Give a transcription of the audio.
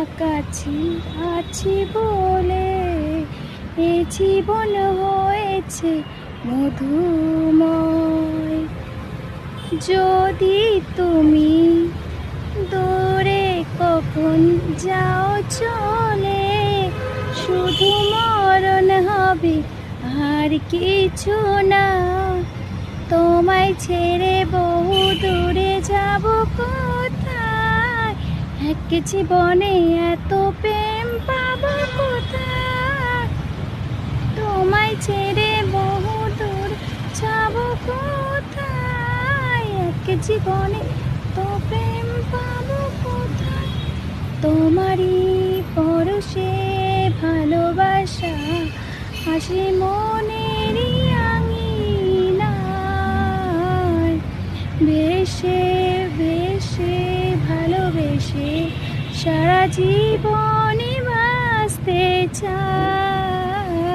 কাছাকাছি আছি বলে এ জীবন হয়েছে মধুময়। যদি তুমি দূরে কখন যাও চলে, শুধু মরণ হবে আর কিছু না। তোমায় ছেড়ে বহু দূরে যাব কোথায়, এক জীবনে এত প্রেম পাবো কোথায়। তোমায় ছেড়ে বহু দূর যাব কোথায়, এক জীবনে তো প্রেম পাবো কোথায়। তোমারই পরশে ভালোবাসা আসে মনেরই আঙিনায়। বেশে বেশে ভালোবেসে সারা জীবন